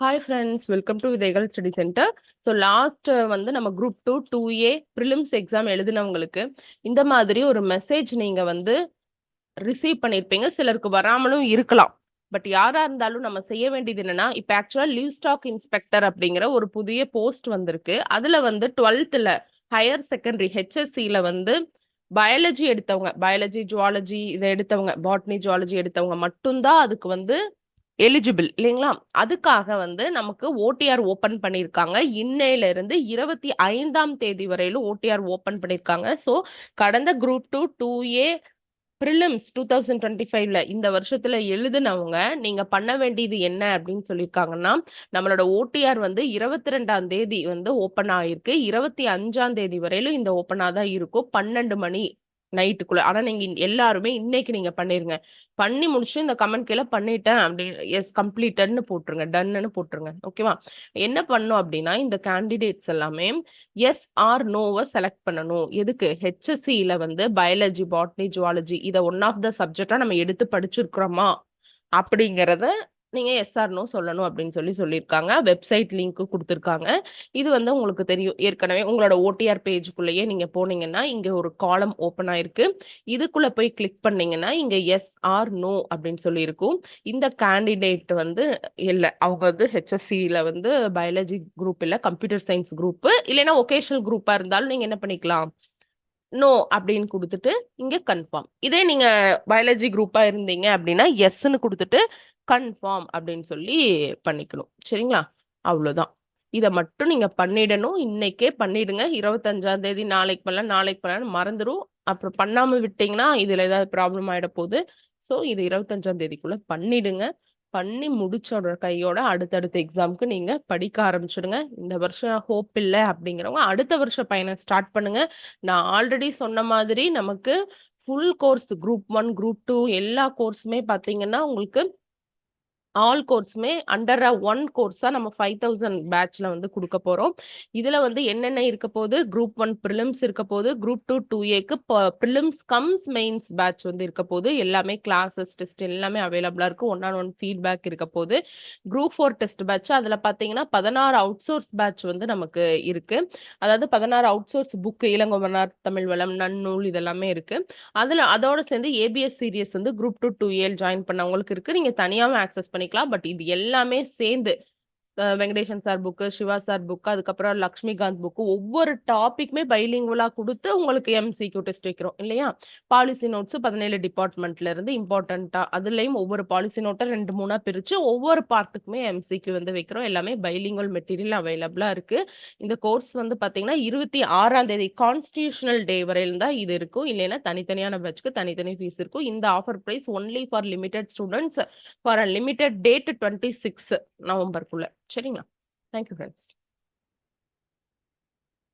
Hi friends, welcome to விதைகள் study centre. So last வந்து நம்ம குரூப் 2 2A ப்ரிலிம்ஸ் எக்ஸாம் எழுதினவங்களுக்கு இந்த மாதிரி ஒரு மெசேஜ் நீங்க வந்து ரிசீவ் பண்ணியிருப்பீங்க. சிலருக்கு வராமலும் இருக்கலாம். பட் யாரா இருந்தாலும் நம்ம செய்ய வேண்டியது என்னன்னா, இப்போ ஆக்சுவலா லீவ் ஸ்டாக் இன்ஸ்பெக்டர் அப்படிங்கிற ஒரு புதிய போஸ்ட் வந்திருக்கு. அதுல வந்து 12th ஹையர் செகண்டரி ஹெச்எஸ்சியில வந்து பயாலஜி எடுத்தவங்க, பயாலஜி ஜுவாலஜி இதை எடுத்தவங்க, பாட்னி ஜுவாலஜி எடுத்தவங்க மட்டும்தான் அதுக்கு வந்து எலிஜிபிள் இல்லைங்களா? அதுக்காக வந்து நமக்கு ஓடிஆர் ஓபன் பண்ணியிருக்காங்க. இன்னையில இருந்து 25ஆம் தேதி வரையிலும் ஓடிஆர் ஓபன் பண்ணியிருக்காங்க. ஸோ கடந்த குரூப் 2 2A ப்ரிலிம்ஸ் 2025ல இந்த வருஷத்துல எழுதுனவங்க நீங்க பண்ண வேண்டியது என்ன அப்படின்னு சொல்லியிருக்காங்கன்னா, நம்மளோட ஓடிஆர் வந்து 22ஆம் தேதி வந்து ஓபன் ஆயிருக்கு. 25ஆம் தேதி வரையிலும் இந்த ஓப்பனா தான் இருக்கும், 12 மணி நைட்டுக்குள்ள. ஆனா நீங்க எல்லாருமே இன்னைக்கு நீங்க பண்ணிருங்க. பண்ணி முடிச்சு இந்த கமெண்ட் கீழே பண்ணிட்டேன் அப்படின்னு எஸ் கம்ப்ளீட்டட்னு போட்டுருங்க, டன்னு போட்டுருங்க. ஓகேவா? என்ன பண்ணும் அப்படின்னா, இந்த கேண்டிடேட்ஸ் எல்லாமே எஸ் ஆர் நோவை செலக்ட் பண்ணணும். எதுக்கு? ஹெச்எஸ்சியில வந்து பயாலஜி, பாட்னி, ஜுவாலஜி இதை ஒன் ஆஃப் த சப்ஜெக்டா நம்ம எடுத்து படிச்சிருக்கிறோமா அப்படிங்கறத நீங்க எஸ் ஆர் நோ சொல்லணும் அப்படின்னு சொல்லியிருக்காங்க. வெப்சைட் லிங்க் கொடுத்துருக்காங்க. இது வந்து உங்களுக்கு தெரியும் ஏற்கனவே. உங்களோட ஓடிஆர் பேஜுக்குள்ளேயே நீங்க போனீங்கன்னா இங்க ஒரு காலம் ஓப்பன் ஆயிருக்கு. இதுக்குள்ள போய் கிளிக் பண்ணீங்கன்னா இங்க எஸ் ஆர் நோ அப்படின்னு சொல்லி இருக்கும். இந்த கேண்டிடேட் வந்து இல்ல, அவங்க வந்து ஹெச்எஸ்சியில வந்து பயாலஜி குரூப் இல்ல, கம்ப்யூட்டர் சயின்ஸ் குரூப் இல்லைன்னா ஒகேஷனல் குரூப்பா இருந்தாலும் நீங்க என்ன பண்ணிக்கலாம், நோ அப்படின்னு கொடுத்துட்டு இங்க கன்ஃபார்ம். இதே நீங்க பயாலஜி குரூப்பா இருந்தீங்க அப்படின்னா எஸ்ன்னு கொடுத்துட்டு கன்ஃபார்ம் அப்படின்னு சொல்லி பண்ணிக்கணும். சரிங்களா? அவ்வளவுதான். இதை மட்டும் நீங்க பண்ணிடணும். இன்னைக்கே பண்ணிடுங்க. 25ஆம் தேதி நாளைக்கு பண்ணலாம், நாளைக்கு பண்ணலாம் மறந்துடும். அப்புறம் பண்ணாம விட்டீங்கன்னா இதுல ஏதாவது ப்ராப்ளம் ஆயிட போகுது. ஸோ இது 25ஆம் தேதிக்குள்ள பண்ணிடுங்க. பண்ணி முடிச்சோட கையோட அடுத்தடுத்த எக்ஸாமுக்கு நீங்க படிக்க ஆரம்பிச்சிடுங்க. இந்த வருஷம் ஹோப் இல்லை அப்படிங்கிறவங்க அடுத்த வருஷம் பயணம் ஸ்டார்ட் பண்ணுங்க. நான் ஆல்ரெடி சொன்ன மாதிரி நமக்கு ஃபுல் கோர்ஸ் குரூப் 1 குரூப் 2 எல்லா கோர்ஸுமே பார்த்தீங்கன்னா உங்களுக்கு ஆல் கோர்ஸுமே அண்டர் ஒன் கோர்ஸா நம்ம 5000 பேட்ச்ல வந்து கொடுக்க போறோம். இதுல வந்து என்னென்ன இருக்க போகுது, குரூப் 1 ப்ரிலிம்ஸ் இருக்க போகுது, குரூப் 2 2Aக்கு ப்ரிலிம்ஸ் கம்ஸ் மெயின்ஸ் பேட்ச் வந்து இருக்க போகுது. எல்லாமே கிளாஸஸ் டெஸ்ட் எல்லாமே அவைலபிளா இருக்கு. 1-on-1 ஃபீட்பேக் இருக்க போகுது. குரூப் 4 டெஸ்ட் பேட்ச் அதுல பாத்தீங்கன்னா 16 அவுட் சோர்ஸ் பேட்ச் வந்து நமக்கு இருக்கு. அதாவது 16 அவுட் சோர்ஸ் புக், இளங்கோவனார், தமிழ் வளம், நன்னூல் இதெல்லாமே இருக்கு. அதுல அதோட சேர்ந்து ஏபிஎஸ் சீரியஸ் வந்து குரூப் 2 2A ஜாயின் பண்ணவங்களுக்கு இருக்கு. நீங்க தனியாவும் ஆக்சஸ் பண்ணிக்கலாம். பட் இது எல்லாமே சேர்ந்து Venkatesan sir book, Siva sir book, அதுக்கப்புறம் லக்ஷ்மிகாந்த் புக்கு, ஒவ்வொரு டாபிக்குமே பைலிங்குவலா கொடுத்து உங்களுக்கு எம்சிக்யூ டெஸ்ட் வைக்கிறோம் இல்லையா? பாலிசி நோட்ஸ் 17 டிபார்ட்மெண்ட்ல இருந்து இம்பார்ட்டண்டா அதுலயும் ஒவ்வொரு பாலிசி நோட்டை 2-3 பிரிச்சு ஒவ்வொரு பார்ட்டுக்குமே எம்சிக்யூ வந்து வைக்கிறோம். எல்லாமே பைலிங்குவல் மெட்டீரியல் அவைலபிளா இருக்கு. இந்த கோர்ஸ் வந்து பாத்தீங்கன்னா 26ஆம் தேதி கான்ஸ்டிடியூஷனல் டே வரையிலும் தான் இது இருக்கும். இல்லைன்னா தனித்தனியான பேட்ச்க்கு தனித்தனி ஃபீஸ் இருக்கும். இந்த offer price only for limited students for a limited date 26 நவம்பருக்குள்ள. சரிங்களா? Thank you friends.